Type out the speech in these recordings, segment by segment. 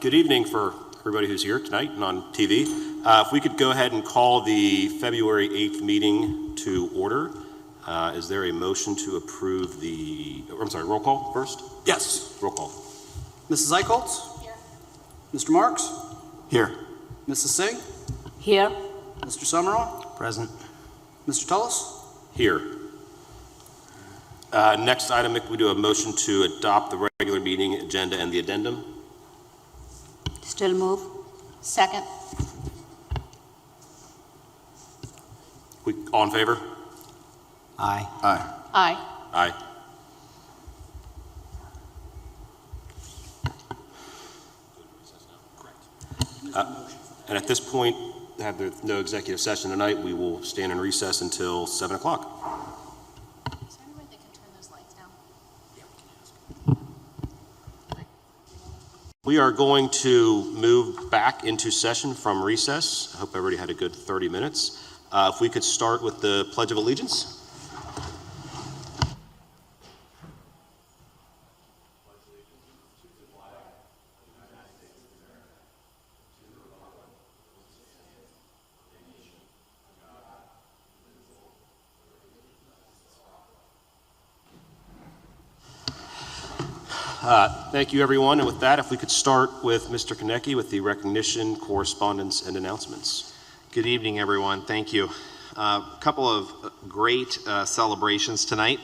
Good evening for everybody who's here tonight and on TV. If we could go ahead and call the February 8th meeting to order. Is there a motion to approve the, roll call first? Yes. Roll call. Mrs. Eichholz? Here. Mr. Marks? Here. Mrs. Singh? Here. Mr. Summerall? Present. Mr. Tullis? Here. Next item, we do a motion to adopt the regular meeting agenda and the addendum. Still move. Second. All in favor? Aye. Aye. Aye. Aye. And at this point, have there no executive session tonight, we will stand in recess until 7 o'clock. Is there any way they can turn those lights down? We are going to move back into session from recess. I hope everybody had a good 30 minutes. If we could start with the Pledge of Allegiance. Thank you, everyone. And with that, if we could start with Mr. Konecki with the recognition, correspondence, and announcements. Good evening, everyone. Thank you. A couple of great celebrations tonight.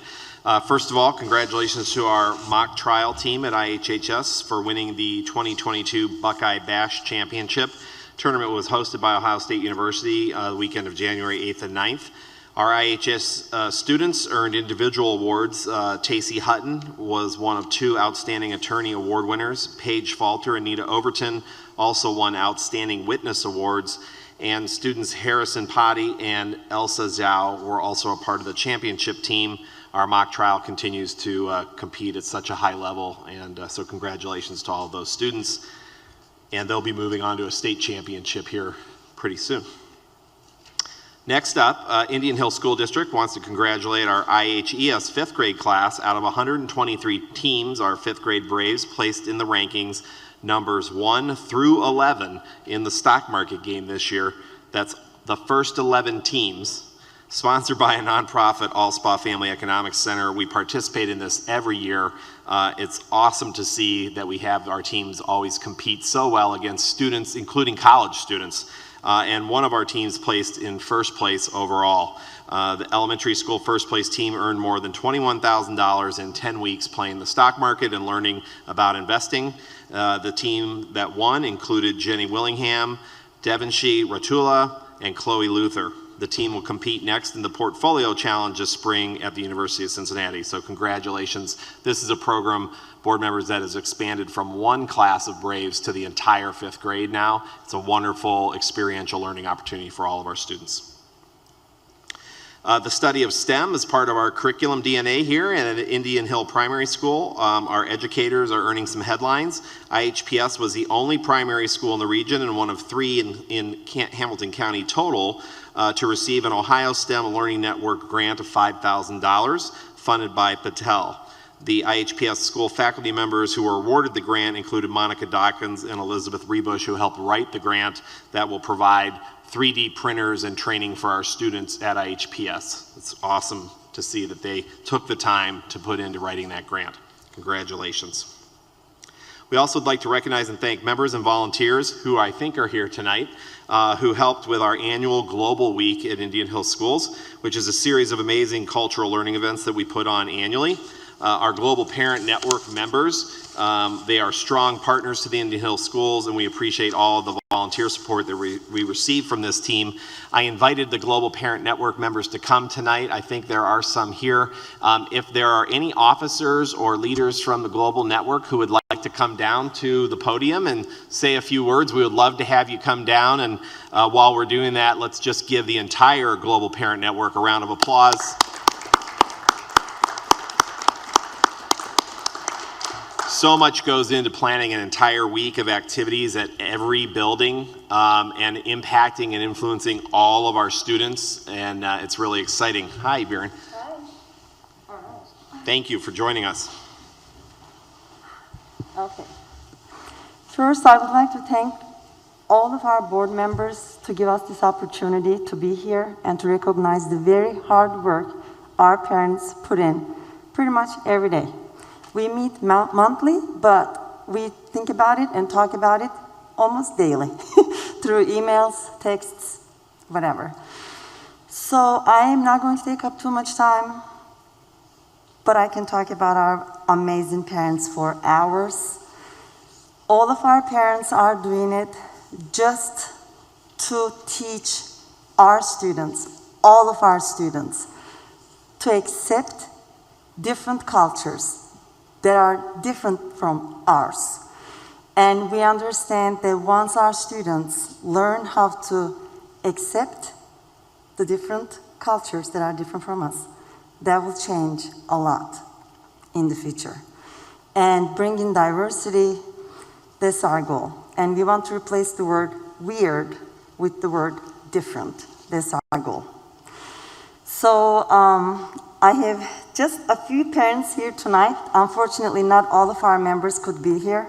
First of all, congratulations to our mock trial team at IHHS for winning the 2022 Buckeye Bash Championship. Tournament was hosted by Ohio State University the weekend of January 8th and 9th. Our IHS students earned individual awards. Tacey Hutton was one of 2 Outstanding Attorney Award winners. Paige Falter and Anita Overton also won Outstanding Witness Awards. And students Harrison Potty and Elsa Zhao were also a part of the championship team. Our mock trial continues to compete at such a high level, and so congratulations to all of those students. And they'll be moving on to a state championship here pretty soon. Next up, Indian Hill School District wants to congratulate our IHES 5th grade class. Out of 123 teams, our 5th grade Braves placed in the rankings numbers 1 through 11 in the stock market game this year. That's the first 11 teams. Sponsored by a nonprofit, All Spa Family Economics Center. We participate in this every year. It's awesome to see that we have our teams always compete so well against students, including college students. And one of our teams placed in first place overall. The elementary school first place team earned more than $21,000 in 10 weeks playing the stock market and learning about investing. The team that won included Jenny Willingham, Devonshee Ratula, and Chloe Luther. The team will compete next in the Portfolio Challenge this spring at the University of Cincinnati. So congratulations. This is a program, board members, that has expanded from 1 class of Braves to the entire 5th grade now. It's a wonderful experiential learning opportunity for all of our students. The study of STEM is part of our curriculum DNA here at Indian Hill Primary School. Our educators are earning some headlines. IHPS was the only primary school in the region and one of 3 in Hamilton County total to receive an Ohio STEM Learning Network grant of $5,000 funded by Patel. The IHPS school faculty members who were awarded the grant included Monica Dawkins and Elizabeth Rebush, who helped write the grant that will provide 3D printers and training for our students at IHPS. It's awesome to see that they took the time to put into writing that grant. Congratulations. We also would like to recognize and thank members and volunteers who I think are here tonight, who helped with our annual Global Week at Indian Hill Schools, which is a series of amazing cultural learning events that we put on annually. Our Global Parent Network members, they are strong partners to the Indian Hill Schools, and we appreciate all of the volunteer support that we receive from this team. I invited the Global Parent Network members to come tonight. I think there are some here. If there are any officers or leaders from the Global Network who would like to come down to the podium and say a few words, we would love to have you come down. And while we're doing that, let's just give the entire Global Parent Network a round of applause. So much goes into planning an entire week of activities at every building and impacting and influencing all of our students, and it's really exciting. Hi, Biren. Hi. All right. Thank you for joining us. Okay. First, I would like to thank all of our board members to give us this opportunity to be here and to recognize the very hard work our parents put in pretty much every day. We meet monthly, but we think about it and talk about it almost daily through emails, texts, whatever. So I am not going to take up too much time, but I can talk about our amazing parents for hours. All of our parents are doing it just to teach our students, all of our students, to accept different cultures that are different from ours. And we understand that once our students learn how to accept the different cultures that are different from us, that will change a lot in the future. And bringing diversity, that's our goal. And we want to replace the word weird with the word different. That's our goal. So I have just a few parents here tonight. Unfortunately, not all of our members could be here,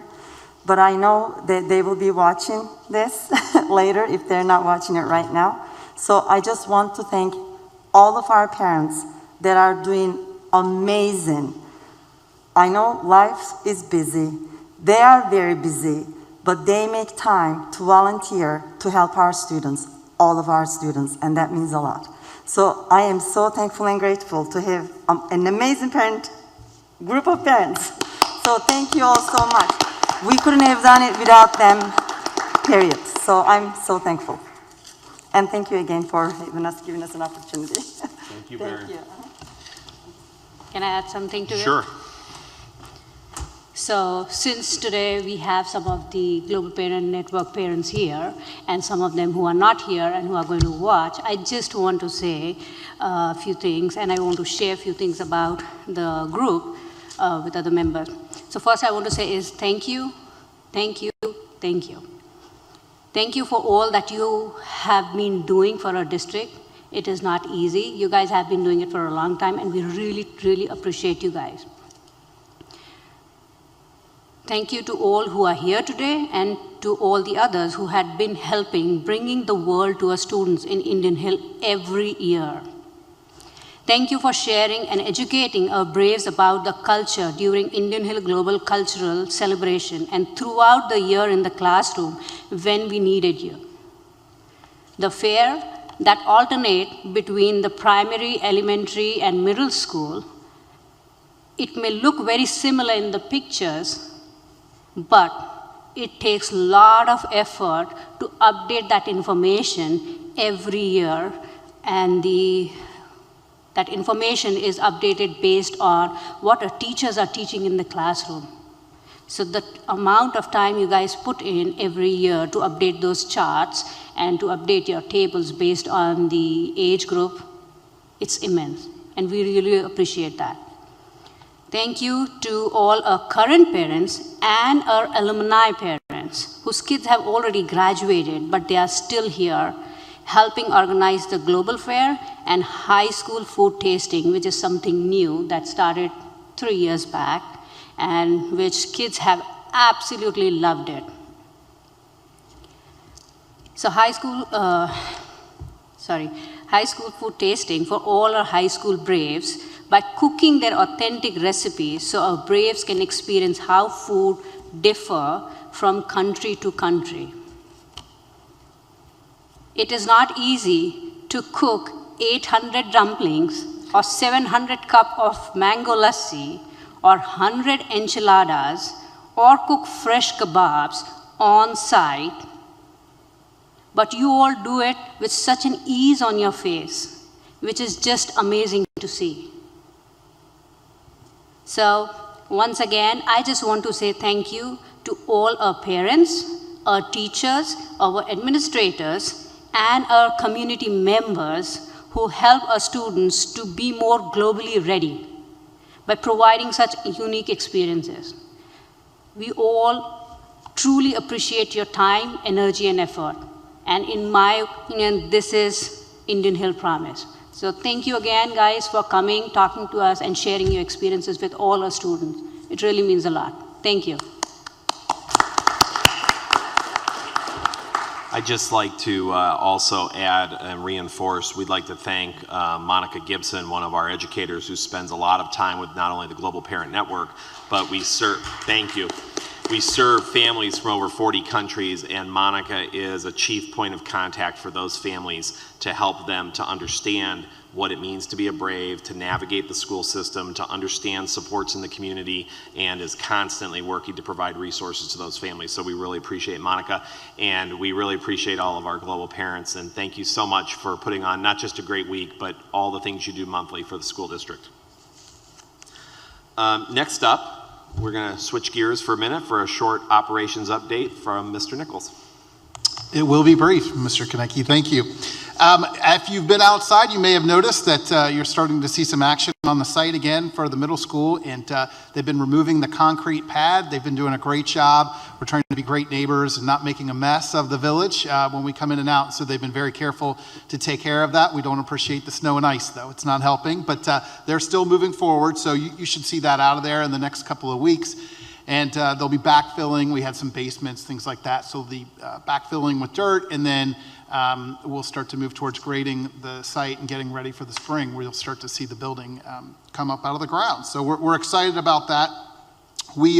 but I know that they will be watching this later if they're not watching it right now. So I just want to thank all of our parents that are doing amazing. I know life is busy. They are very busy, but they make time to volunteer to help our students, all of our students, and that means a lot. So I am so thankful and grateful to have an amazing group of parents. So thank you all so much. We couldn't have done it without them, period. So I'm so thankful. And thank you again for giving us an opportunity. Thank you, Baron. Thank you. Can I add something to it? Sure. So since today we have some of the Global Parent Network parents here and some of them who are not here and who are going to watch, I just want to say a few things and I want to share a few things about the group with other members. So first I want to say is thank you, thank you, thank you. Thank you for all that you have been doing for our district. It is not easy. You guys have been doing it for a long time and we really, really appreciate you guys. Thank you to all who are here today and to all the others who had been helping bringing the world to our students in Indian Hill every year. Thank you for sharing and educating our Braves about the culture during Indian Hill Global Cultural Celebration and throughout the year in the classroom when we needed you. The fair that alternate between the primary, elementary, and middle school, it may look very similar in the pictures, but it takes a lot of effort to update that information every year, and that information is updated based on what our teachers are teaching in the classroom. So the amount of time you guys put in every year to update those charts and to update your tables based on the age group, it's immense, and we really appreciate that. Thank you to all our current parents and our alumni parents whose kids have already graduated, but they are still here helping organize the Global Fair and high school food tasting, which is something new that started 3 years back and which kids have absolutely loved it. So high school food tasting for all our high school Braves by cooking their authentic recipes so our Braves can experience how food differ from country to country. It is not easy to cook 800 dumplings or 700 cup of mango lassi or 100 enchiladas or cook fresh kebabs on site, but you all do it with such an ease on your face, which is just amazing to see. So once again, I just want to say thank you to all our parents, our teachers, our administrators, and our community members who help our students to be more globally ready by providing such unique experiences. We all truly appreciate your time, energy, and effort. And in my opinion, this is Indian Hill Promise. So thank you again, guys, for coming, talking to us, and sharing your experiences with all our students. It really means a lot. Thank you. I'd just like to also add and reinforce, we'd like to thank Monica Gibson, one of our educators who spends a lot of time with not only the Global Parent Network, but we serve families from over 40 countries, and Monica is a chief point of contact for those families to help them to understand what it means to be a Brave, to navigate the school system, to understand supports in the community, and is constantly working to provide resources to those families. So we really appreciate Monica, and we really appreciate all of our global parents, and thank you so much for putting on not just a great week, but all the things you do monthly for the school district. Next up, we're going to switch gears for a minute for a short operations update from Mr. Nichols. It will be brief, Mr. Konecki. Thank you. If you've been outside, you may have noticed that you're starting to see some action on the site again for the middle school, and they've been removing the concrete pad. They've been doing a great job. We're trying to be great neighbors and not making a mess of the village when we come in and out, so they've been very careful to take care of that. We don't appreciate the snow and ice, though. It's not helping, but they're still moving forward, so you should see that out of there in the next couple of weeks. And they'll be backfilling. We had some basements, things like that. So the backfilling with dirt, and then we'll start to move towards grading the site and getting ready for the spring, where you'll start to see the building come up out of the ground. So we're excited about that. We,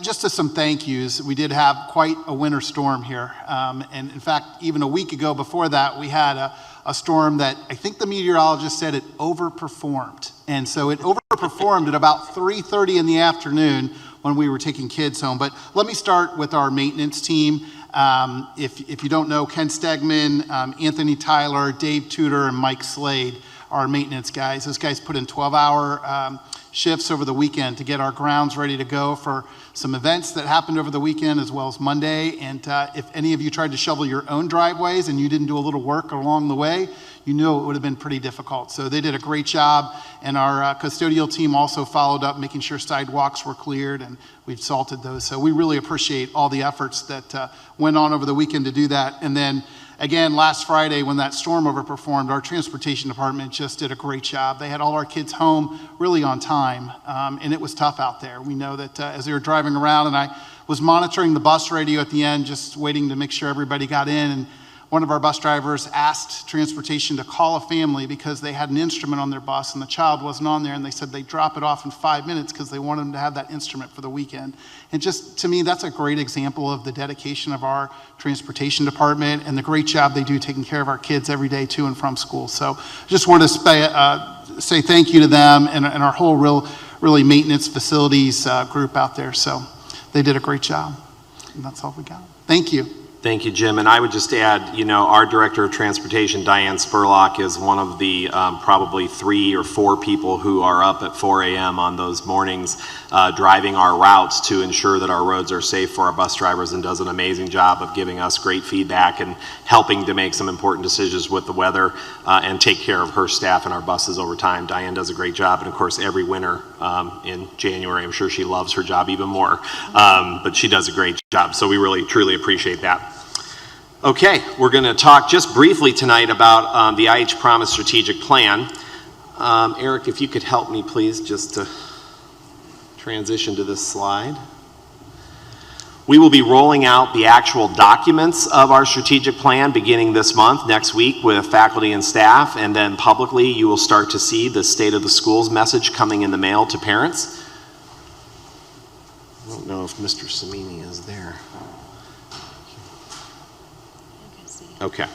just as some thank yous, we did have quite a winter storm here. And in fact, even a week ago before that, we had a storm that I think the meteorologist said it overperformed. And so it overperformed at about 3:30 in the afternoon when we were taking kids home. But let me start with our maintenance team. If you don't know, Ken Stegman, Anthony Tyler, Dave Tudor, and Mike Slade are maintenance guys. Those guys put in 12-hour shifts over the weekend to get our grounds ready to go for some events that happened over the weekend as well as Monday. And if any of you tried to shovel your own driveways and you didn't do a little work along the way, you knew it would have been pretty difficult. So they did a great job, and our custodial team also followed up, making sure sidewalks were cleared, and we've salted those. So we really appreciate all the efforts that went on over the weekend to do that. And then again, last Friday when that storm overperformed, our transportation department just did a great job. They had all our kids home really on time, and it was tough out there. We know that as they were driving around, and I was monitoring the bus radio at the end, just waiting to make sure everybody got in, and one of our bus drivers asked transportation to call a family because they had an instrument on their bus and the child wasn't on there, and they said they'd drop it off in 5 minutes because they wanted them to have that instrument for the weekend. And just, to me, that's a great example of the dedication of our transportation department and the great job they do taking care of our kids every day to and from school. So just wanted to say thank you to them and our whole really maintenance facilities group out there. So they did a great job. And that's all we got. Thank you. Thank you, Jim. And I would just add, our Director of Transportation, Diane Spurlock, is one of the probably 3 or 4 people who are up at 4 a.m. on those mornings driving our routes to ensure that our roads are safe for our bus drivers, and does an amazing job of giving us great feedback and helping to make some important decisions with the weather and take care of her staff and our buses over time. Diane does a great job, and of course every winter in January, I'm sure she loves her job even more, but she does a great job. So we really, truly appreciate that. Okay, we're going to talk just briefly tonight about the IH Promise Strategic Plan. Eric, if you could help me, please, just to transition to this slide. We will be rolling out the actual documents of our strategic plan beginning this month, next week, with faculty and staff, and then publicly you will start to see the State of the Schools message coming in the mail to parents. I don't know if Mr. Samini is there. Okay.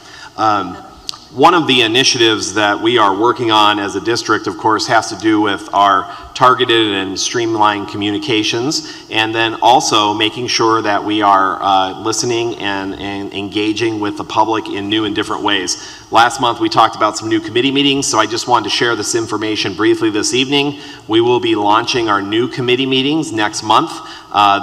One of the initiatives that we are working on as a district, of course, has to do with our targeted and streamlined communications, and then also making sure that we are listening and engaging with the public in new and different ways. Last month we talked about some new committee meetings, so I just wanted to share this information briefly this evening. We will be launching our new committee meetings next month.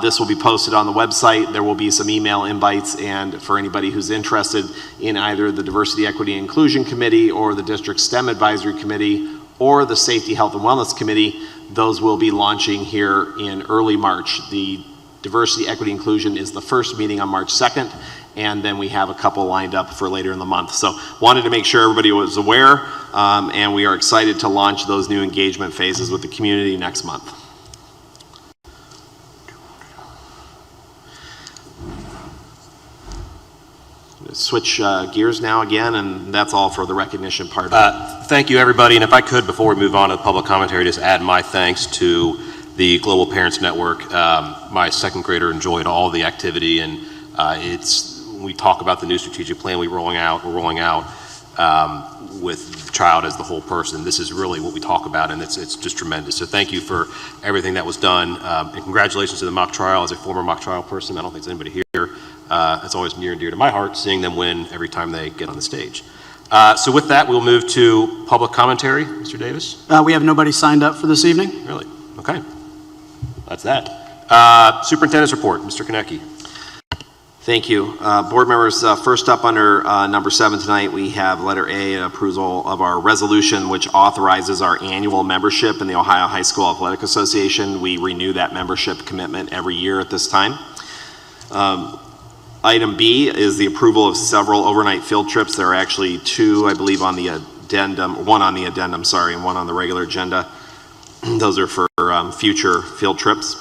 This will be posted on the website. There will be some email invites, and for anybody who's interested in either the Diversity, Equity, and Inclusion Committee or the District STEM Advisory Committee or the Safety, Health, and Wellness Committee, those will be launching here in early March. The Diversity, Equity, Inclusion is the first meeting on March 2nd, and then we have a couple lined up for later in the month. So wanted to make sure everybody was aware, and we are excited to launch those new engagement phases with the community next month. switch gears now again, and that's all for the recognition part. Thank you, everybody, and if I could, before we move on to the public commentary, just add my thanks to the Global Parents Network. My second grader enjoyed all the activity, and we talk about the new strategic plan we're rolling out with the child as the whole person. This is really what we talk about, and it's just tremendous. So thank you for everything that was done, and congratulations to the mock trial. As a former mock trial person, I don't think there's anybody here. It's always near and dear to my heart seeing them win every time they get on the stage. So with that, we'll move to public commentary. Mr. Davis? We have nobody signed up for this evening. Really? Okay. That's that. Superintendent's report, Mr. Konecki. Thank you. Board members, first up under number 7 tonight, we have letter A, approval of our resolution, which authorizes our annual membership in the Ohio High School Athletic Association. We renew that membership commitment every year at this time. Item B is the approval of several overnight field trips. There are actually 2, I believe, on the addendum, 1 on the addendum, sorry, and 1 on the regular agenda. Those are for future field trips.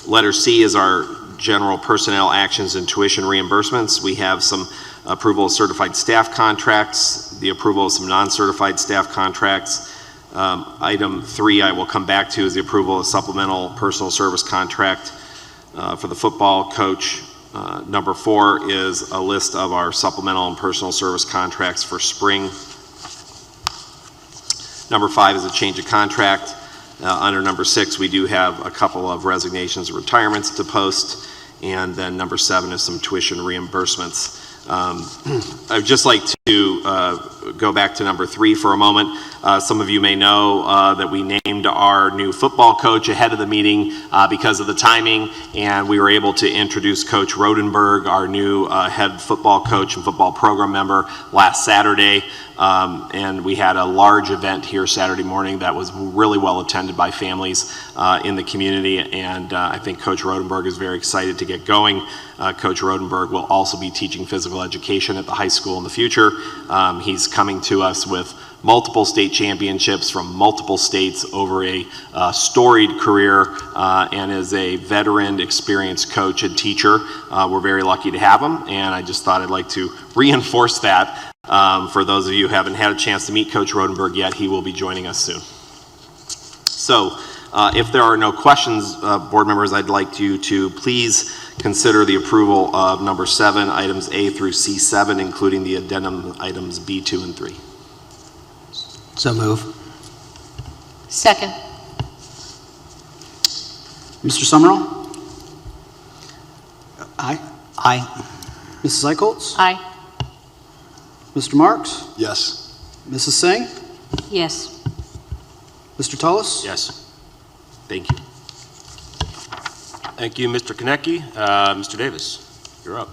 Letter C is our general personnel actions and tuition reimbursements. We have some approval of certified staff contracts, the approval of some non-certified staff contracts. Item 3 I will come back to is the approval of supplemental personal service contract for the football coach. Number 4 is a list of our supplemental and personal service contracts for spring. Number 5 is a change of contract. Under number 6, we do have a couple of resignations and retirements to post. And then number 7 is some tuition reimbursements. I'd just like to go back to number 3 for a moment. Some of you may know that we named our new football coach ahead of the meeting because of the timing, and we were able to introduce Coach Rodenberg, our new head football coach and football program member, last Saturday. And we had a large event here Saturday morning that was really well attended by families in the community, and I think Coach Rodenberg is very excited to get going. Coach Rodenberg will also be teaching physical education at the high school in the future. He's coming to us with multiple state championships from multiple states over a storied career, and is a veteran, experienced coach and teacher. We're very lucky to have him, and I just thought I'd like to reinforce that. For those of you who haven't had a chance to meet Coach Rodenberg yet, he will be joining us soon. So if there are no questions, board members, I'd like you to please consider the approval of number 7, items A through C7, including the addendum items B, 2, and 3. So move. Second. Mr. Summerall? Aye. Aye. Mrs. Eichholz? Aye. Mr. Marks? Yes. Mrs. Singh? Yes. Mr. Tullis? Yes. Thank you. Thank you, Mr. Konecki. Mr. Davis, you're up.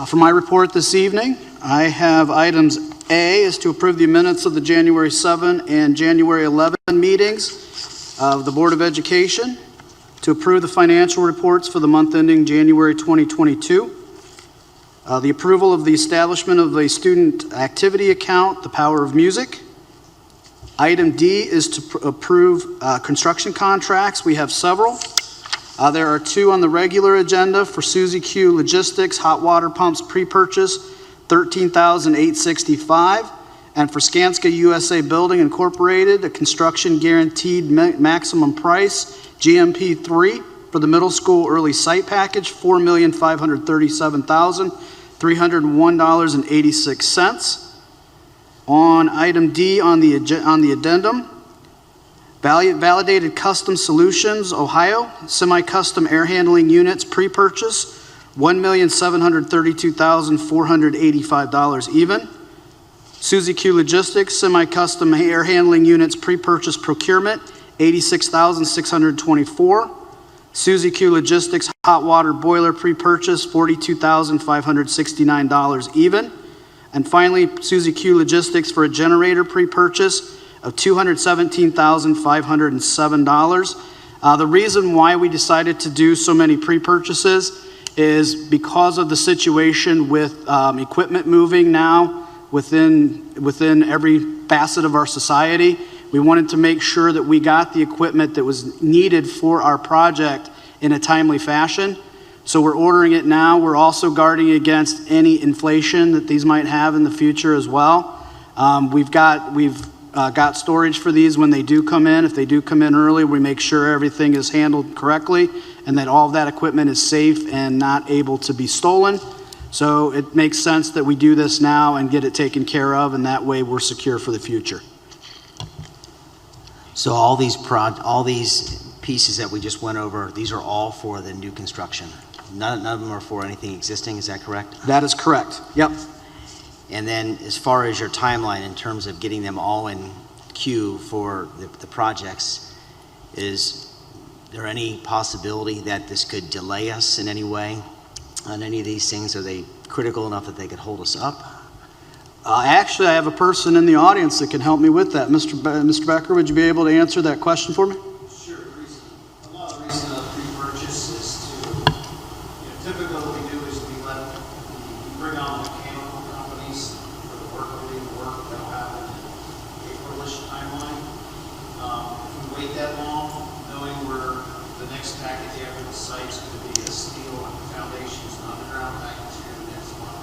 For my report this evening, I have items A is to approve the minutes of the January 7 and January 11 meetings of the Board of Education, to approve the financial reports for the month ending January 2022, the approval of the establishment of a student activity account, the Power of Music. Item D is to approve construction contracts. We have several. There are 2 on the regular agenda for Suzy Q Logistics, hot water pumps pre-purchase, $13,865. And for Skanska USA Building Incorporated, a construction guaranteed maximum price, GMP 3, for the middle school early site package, $4,537,301.86. On item D on the addendum, Validated Custom Solutions, Ohio, semi-custom air handling units pre-purchase, $1,732,485 even. Suzy Q Logistics, semi-custom air handling units pre-purchase procurement, $86,624. Suzy Q Logistics hot water boiler pre-purchase, $42,569 even. And finally, Suzy Q Logistics for a generator pre-purchase of $217,507. The reason why we decided to do so many pre-purchases is because of the situation with equipment moving now within every facet of our society. We wanted to make sure that we got the equipment that was needed for our project in a timely fashion. So we're ordering it now. We're also guarding against any inflation that these might have in the future as well. We've got storage for these when they do come in. If they do come in early, we make sure everything is handled correctly and that all of that equipment is safe and not able to be stolen. So it makes sense that we do this now and get it taken care of, and that way we're secure for the future. So all these pieces that we just went over, these are all for the new construction? None of them are for anything existing, is that correct? That is correct. Yep. And then as far as your timeline in terms of getting them all in queue for the projects, is there any possibility that this could delay us in any way on any of these things? Are they critical enough that they could hold us up? Actually, I have a person in the audience that can help me with that. Mr. Becker, would you be able to answer that question for me? Sure. A lot of the reason of pre-purchase is to, typically what we do is we bring on mechanical companies for the work that'll happen in April-ish timeline. If we wait that long, knowing where the next package after the site's going to be a steel foundations and underground package here next month.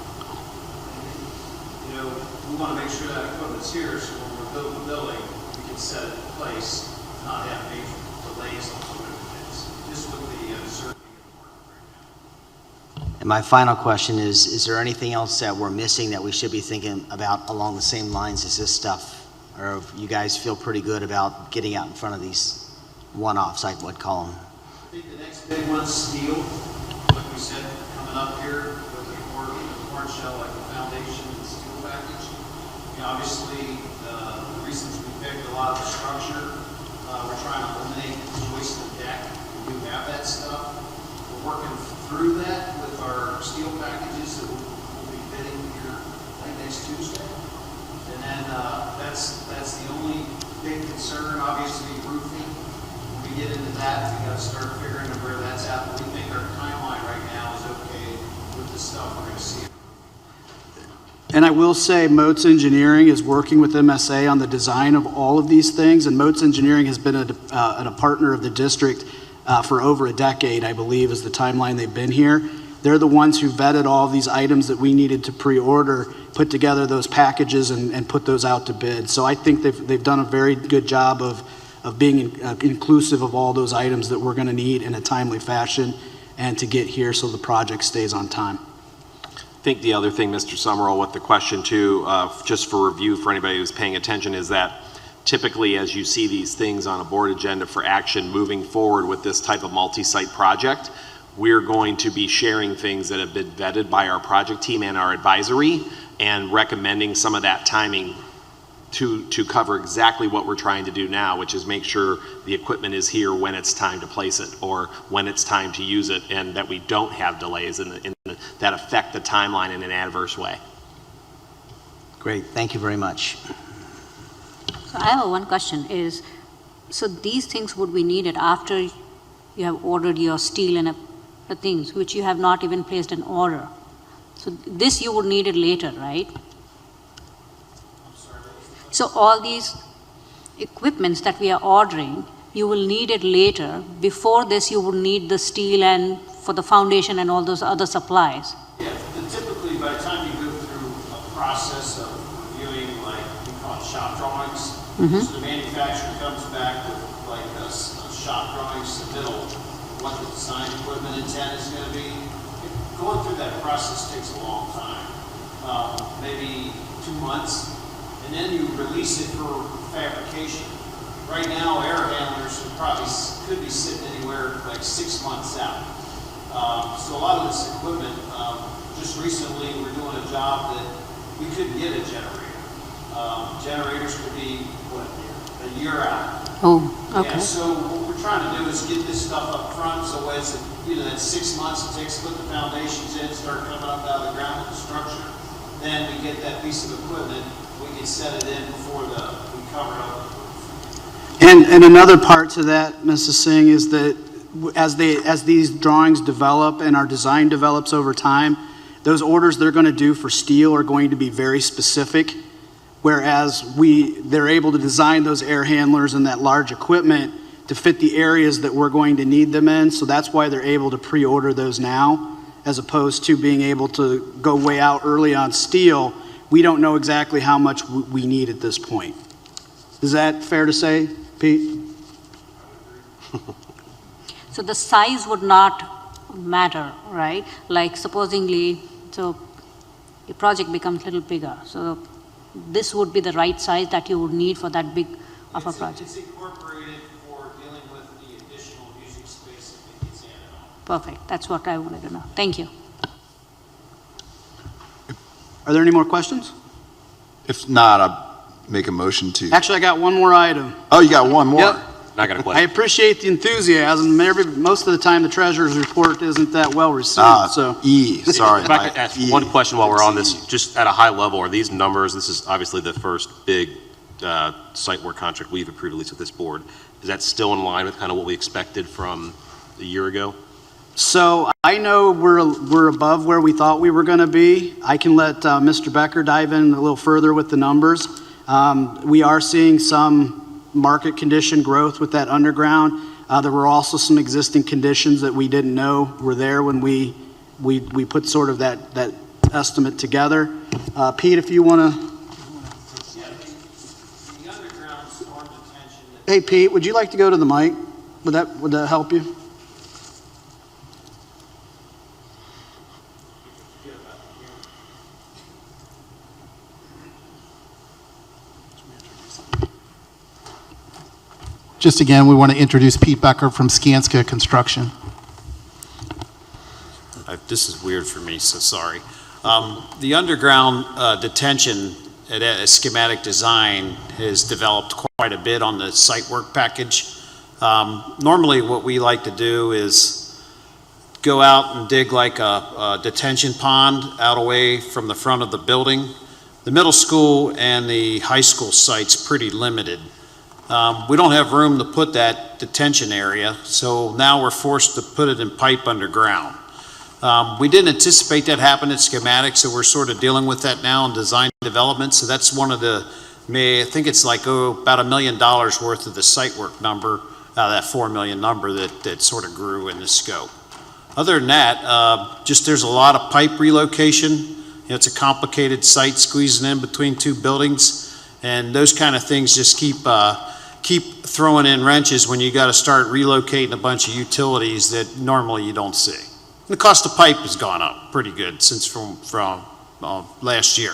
We want to make sure that equipment's here, so when we're building the building, we can set it in place, not have major delays on some of the things, just with the uncertainty of the market right now. And my final question is there anything else that we're missing that we should be thinking about along the same lines as this stuff? Or you guys feel pretty good about getting out in front of these one-offs, I would call them? I think the next big one's steel, like we said, coming up here with the corn shell, like the foundation and steel package. Obviously, the reasons we picked a lot of the structure, we're trying to eliminate the joist and deck. We do have that stuff. We're working through that with our steel packages that we'll be bidding here, I think next Tuesday. And then that's the only big concern. Obviously, roofing. When we get into that, we got to start figuring out where that's at. But we think our timeline right now is okay with the stuff we're going to see. And I will say Moats Engineering is working with MSA on the design of all of these things, and Moats Engineering has been a partner of the district for over a decade, I believe, is the timeline they've been here. They're the ones who vetted all of these items that we needed to pre-order, put together those packages, and put those out to bid. So I think they've done a very good job of being inclusive of all those items that we're going to need in a timely fashion and to get here so the project stays on time. I think the other thing, Mr. Summerall, with the question too, just for review for anybody who's paying attention, is that typically as you see these things on a board agenda for action moving forward with this type of multi-site project, we're going to be sharing things that have been vetted by our project team and our advisory and recommending some of that timing to cover exactly what we're trying to do now, which is make sure the equipment is here when it's time to place it or when it's time to use it, and that we don't have delays that affect the timeline in an adverse way. Great, thank you very much. So I have one question is, so these things would be needed after you have ordered your steel and the things which you have not even placed an order. So this you would need it later, right? So all these equipments that we are ordering, you will need it later. Before this, you would need the steel and for the foundation and all those other supplies. Yeah, typically by the time you go through a process of reviewing, like we call it shop drawings, so the manufacturer comes back with like a shop drawing submittal, what the design equipment intent is going to be. Going through that process takes a long time, maybe 2 months. And then you release it for fabrication. Right now, air handlers could be sitting anywhere like 6 months out. So a lot of this equipment, just recently we're doing a job that we couldn't get a generator. Generators could be, a year out. Oh, okay. Yeah, so what we're trying to do is get this stuff up front, so as that 6 months it takes to put the foundations in, start coming up out of the ground with the structure, then we get that piece of equipment, we can set it in before we cover it up. And another part to that, Mrs. Singh, is that as these drawings develop and our design develops over time, those orders they're going to do for steel are going to be very specific, whereas they're able to design those air handlers and that large equipment to fit the areas that we're going to need them in. So that's why they're able to pre-order those now, as opposed to being able to go way out early on steel. We don't know exactly how much we need at this point. Is that fair to say, Pete? So the size would not matter, right? Like supposingly, so your project becomes a little bigger. So this would be the right size that you would need for that big of a project. It's incorporated for dealing with the additional music space if it gets added on. Perfect. That's what I wanted to know. Thank you. Are there any more questions? If not, I'll make a motion to. Actually, I got one more item. Oh, you got one more? Yep. Not got a I question. appreciate the enthusiasm. Most of the time, the treasurer's report isn't that well received, so. Sorry. If I could ask E. one question while we're on this, just at a high level, are these numbers, this is obviously the first big site work contract we've approved, at least with this board. Is that still in line with kind of what we expected from a year ago? So I know we're above where we thought we were going to be. I can let Mr. Becker dive in a little further with the numbers. We are seeing some market condition growth with that underground. There were also some existing conditions that we didn't know were there when we put sort of that estimate together. Pete, if you want to. Yeah, the underground storm detention. Hey, Pete, would you like to go to the mic? Would that help you? Just again, we want to introduce Pete Becker from Skanska Construction. This is weird for me, so sorry. The underground detention at a schematic design has developed quite a bit on the site work package. Normally what we like to do is go out and dig like a detention pond out away from the front of the building. The middle school and the high school site's pretty limited. We don't have room to put that detention area, so now we're forced to put it in pipe underground. We didn't anticipate that happen at schematics, so we're sort of dealing with that now in design development. So that's one of the, I think it's like about $1 million worth of the site work number, out of that $4 million number that sort of grew in the scope. Other than that, just there's a lot of pipe relocation. You know, it's a complicated site squeezing in between two buildings, and those kind of things just keep throwing in wrenches when you got to start relocating a bunch of utilities that normally you don't see. The cost of pipe has gone up pretty good since from last year.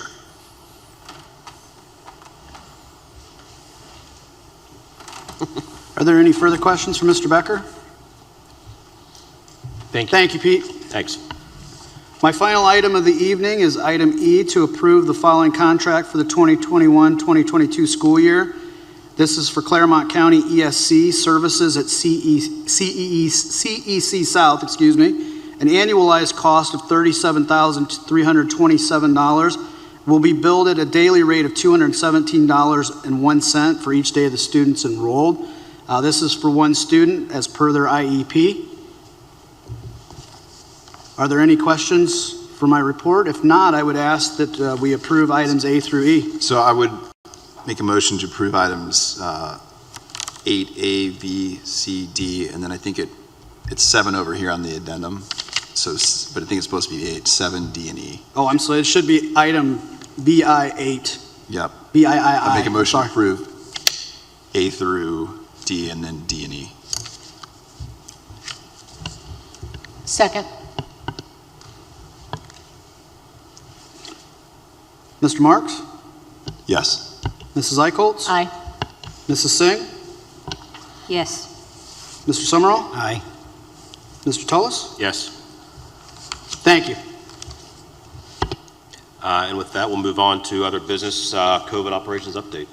Are there any further questions for Mr. Becker? Thank you. Thank you, Pete. Thanks. My final item of the evening is item E, to approve the following contract for the 2021-2022 school year. This is for Claremont County ESC services at CEC South, an annualized cost of $37,327, will be billed at a daily rate of $217.01 for each day of the students enrolled. This is for one student as per their IEP. Are there any questions for my report? If not, I would ask that we approve items A through E. So I would make a motion to approve items 8A, B, C, D, and then I think it's 7 over here on the addendum. So, but I think it's supposed to be 8, 7, D, and E. Oh, I'm sorry, it should be item BI8. Yep. BIII. I make a motion to Sorry. approve A through D and then D and E. Second. Mr. Marks? Yes. Mrs. Eichholz? Aye. Mrs. Singh? Yes. Mr. Summerall? Aye. Mr. Tullis? Yes. Thank you. And with that, we'll move on to other business, COVID operations update.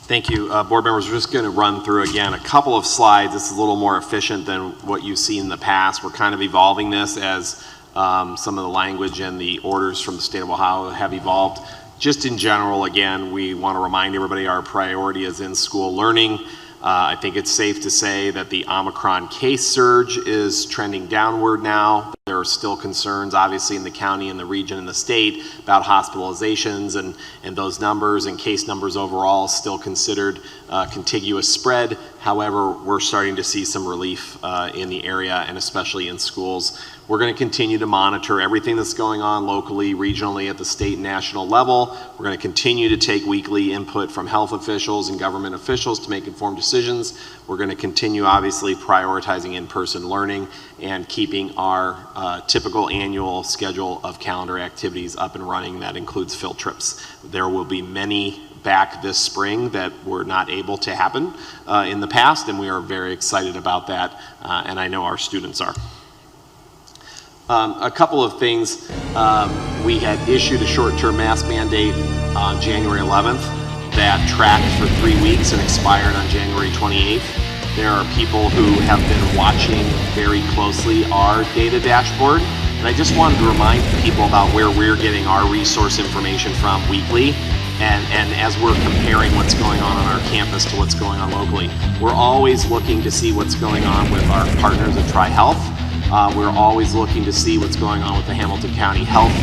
Thank you. Board members, we're just going to run through again a couple of slides. This is a little more efficient than what you've seen in the past. We're kind of evolving this as some of the language and the orders from the state of Ohio have evolved. Just in general, again, we want to remind everybody our priority is in-school learning. I think it's safe to say that the Omicron case surge is trending downward now. There are still concerns, obviously, in the county and the region and the state about hospitalizations and those numbers and case numbers overall still considered contiguous spread. However, we're starting to see some relief in the area and especially in schools. We're going to continue to monitor everything that's going on locally, regionally, at the state and national level. We're going to continue to take weekly input from health officials and government officials to make informed decisions. We're going to continue, obviously, prioritizing in-person learning and keeping our typical annual schedule of calendar activities up and running. That includes field trips. There will be many back this spring that were not able to happen in the past, and we are very excited about that, and I know our students are. A couple of things. We had issued a short-term mask mandate on January 11th that tracked for 3 weeks and expired on January 28th. There are people who have been watching very closely our data dashboard, and I just wanted to remind people about where we're getting our resource information from weekly. And as we're comparing what's going on our campus to what's going on locally, we're always looking to see what's going on with our partners at Tri-Health. We're always looking to see what's going on with the Hamilton County Health,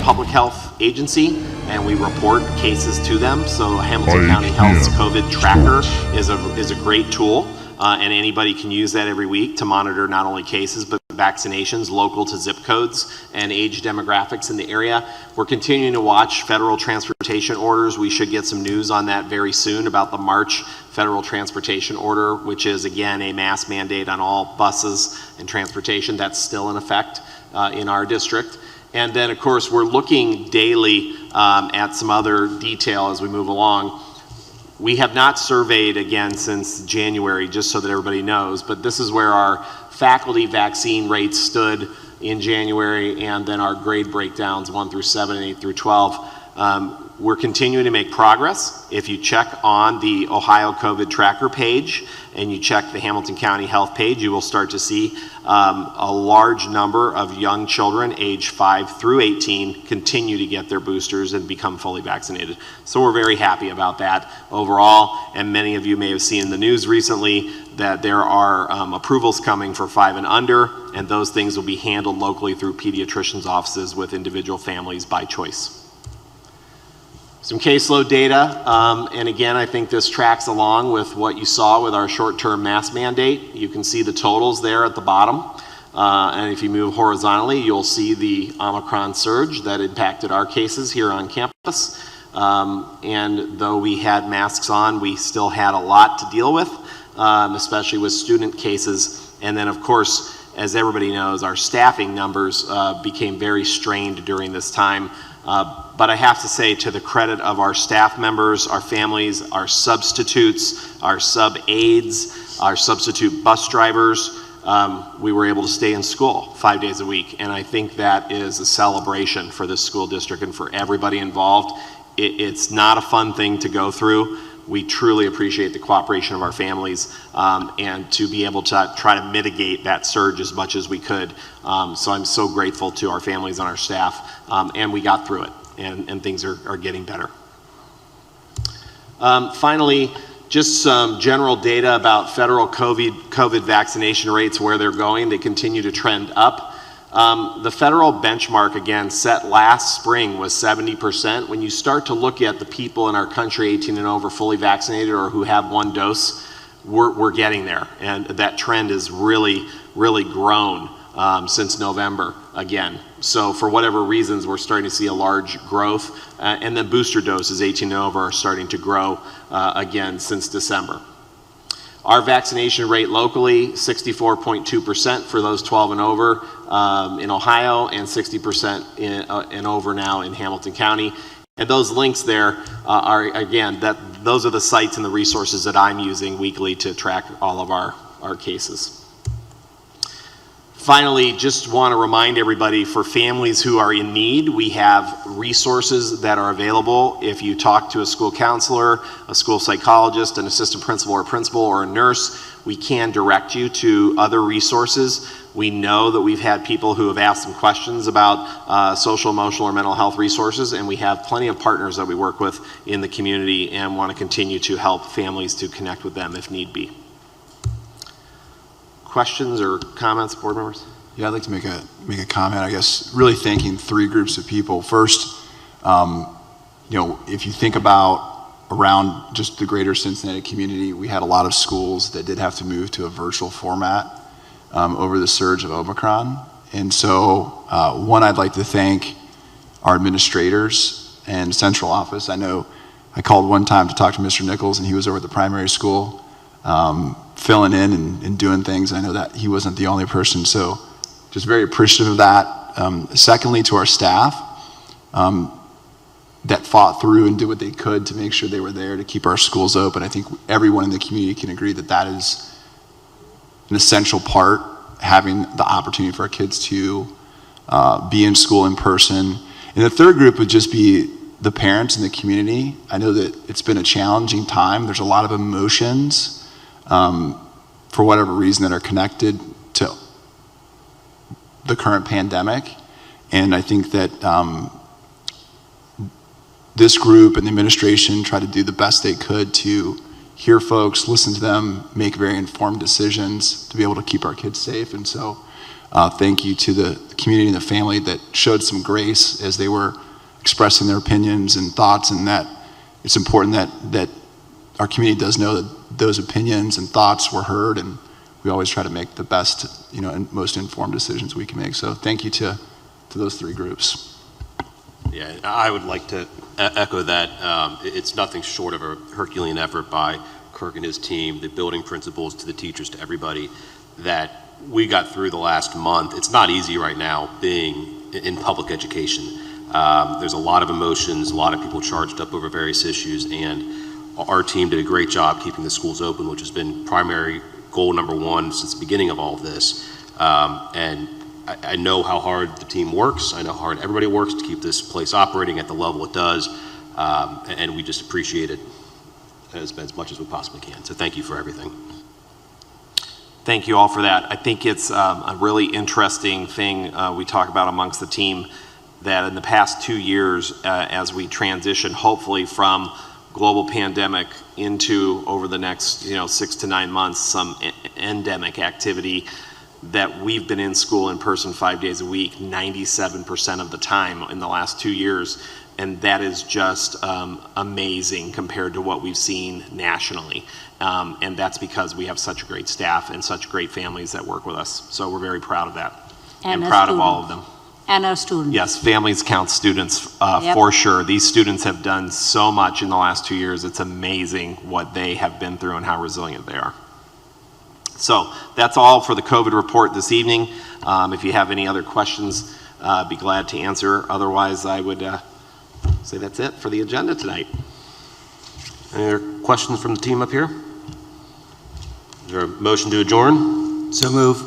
Public Health Agency, and we report cases to them. So Hamilton County Health's COVID tracker is a great tool, and anybody can use that every week to monitor not only cases, but vaccinations local to zip codes and age demographics in the area. We're continuing to watch federal transportation orders. We should get some news on that very soon about the March federal transportation order, which is again a mask mandate on all buses and transportation. That's still in effect in our district. And then of course we're looking daily at some other detail as we move along. We have not surveyed again since January, just so that everybody knows, but this is where our faculty vaccine rates stood in January, and then our grade breakdowns 1 through 7 and 8 through 12. We're continuing to make progress. If you check on the Ohio COVID tracker page and you check the Hamilton County Health page, you will start to see a large number of young children age 5 through 18 continue to get their boosters and become fully vaccinated. So we're very happy about that overall, and many of you may have seen in the news recently that there are approvals coming for 5 and under, and those things will be handled locally through pediatricians' offices with individual families by choice. Some caseload data, and again, I think this tracks along with what you saw with our short-term mask mandate. You can see the totals there at the bottom, and if you move horizontally, you'll see the Omicron surge that impacted our cases here on campus. And though we had masks on, we still had a lot to deal with, especially with student cases. And then, of course, as everybody knows, our staffing numbers became very strained during this time. But I have to say, to the credit of our staff members, our families, our substitutes, our sub-aides, our substitute bus drivers, we were able to stay in school 5 days a week. And I think that is a celebration for this school district and for everybody involved. It's not a fun thing to go through. We truly appreciate the cooperation of our families and to be able to try to mitigate that surge as much as we could. So I'm so grateful to our families and our staff, and we got through it, and things are getting better. Finally, just some general data about federal COVID vaccination rates, where they're going. They continue to trend up. The federal benchmark, again, set last spring was 70%. When you start to look at the people in our country 18 and over fully vaccinated or who have 1 dose, we're getting there. And that trend has really, really grown since November again. So for whatever reasons, we're starting to see a large growth. And then booster doses 18 and over are starting to grow again since December. Our vaccination rate locally, 64.2% for those 12 and over in Ohio, and 60% and over now in Hamilton County. And those links there are, again, those are the sites and the resources that I'm using weekly to track all of our cases. Finally, just want to remind everybody, for families who are in need, we have resources that are available. If you talk to a school counselor, a school psychologist, an assistant principal or principal, or a nurse, we can direct you to other resources. We know that we've had people who have asked some questions about social, emotional, or mental health resources, and we have plenty of partners that we work with in the community and want to continue to help families to connect with them if need be. Questions or comments, board members? Yeah, I'd like to make a comment, I guess, really thanking 3 groups of people. First, if you think about around just the greater Cincinnati community, we had a lot of schools that did have to move to a virtual format over the surge of Omicron. And so, one, I'd like to thank our administrators and central office. I know I called one time to talk to Mr. Nichols, and he was over at the primary school filling in and doing things. I know that he wasn't the only person, so just very appreciative of that. Secondly, to our staff that fought through and did what they could to make sure they were there to keep our schools open. I think everyone in the community can agree that that is an essential part, having the opportunity for our kids to be in school in person. And the third group would just be the parents and the community. I know that it's been a challenging time. There's a lot of emotions for whatever reason that are connected to the current pandemic. And I think that this group and the administration tried to do the best they could to hear folks, listen to them, make very informed decisions to be able to keep our kids safe. And so thank you to the community and the family that showed some grace as they were expressing their opinions and thoughts, and that it's important that our community does know that those opinions and thoughts were heard, and we always try to make the best, and most informed decisions we can make. So thank you to those three groups. Yeah, I would like to echo that. It's nothing short of a Herculean effort by Kirk and his team, the building principals, to the teachers, to everybody, that we got through the last month. It's not easy right now being in public education. There's a lot of emotions, a lot of people charged up over various issues, and our team did a great job keeping the schools open, which has been primary goal number one since the beginning of all of this. And I know how hard the team works. I know how hard everybody works to keep this place operating at the level it does. And we just appreciate it as much as we possibly can. So thank you for everything. Thank you all for that. I think it's a really interesting thing we talk about amongst the team, that in the past 2 years, as we transition hopefully from global pandemic into, over the next 6 to 9 months, some endemic activity, that we've been in school in person 5 days a week 97% of the time in the last 2 years. And that is just amazing compared to what we've seen nationally. And that's because we have such a great staff and such great families that work with us. So we're very proud of that, and proud of all of them. And our students. Yes, families count students for sure. These students have done so much in the last 2 years. It's amazing what they have been through and how resilient they are. So that's all for the COVID report this evening. If you have any other questions, be glad to answer. Otherwise, I would say that's it for the agenda tonight. Any other questions from the team up here? Is there a motion to adjourn? So move.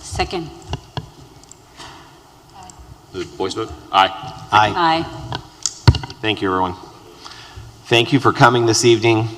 Second. The voice vote? Aye. Aye. Aye. Thank you, everyone. Thank you for coming this evening.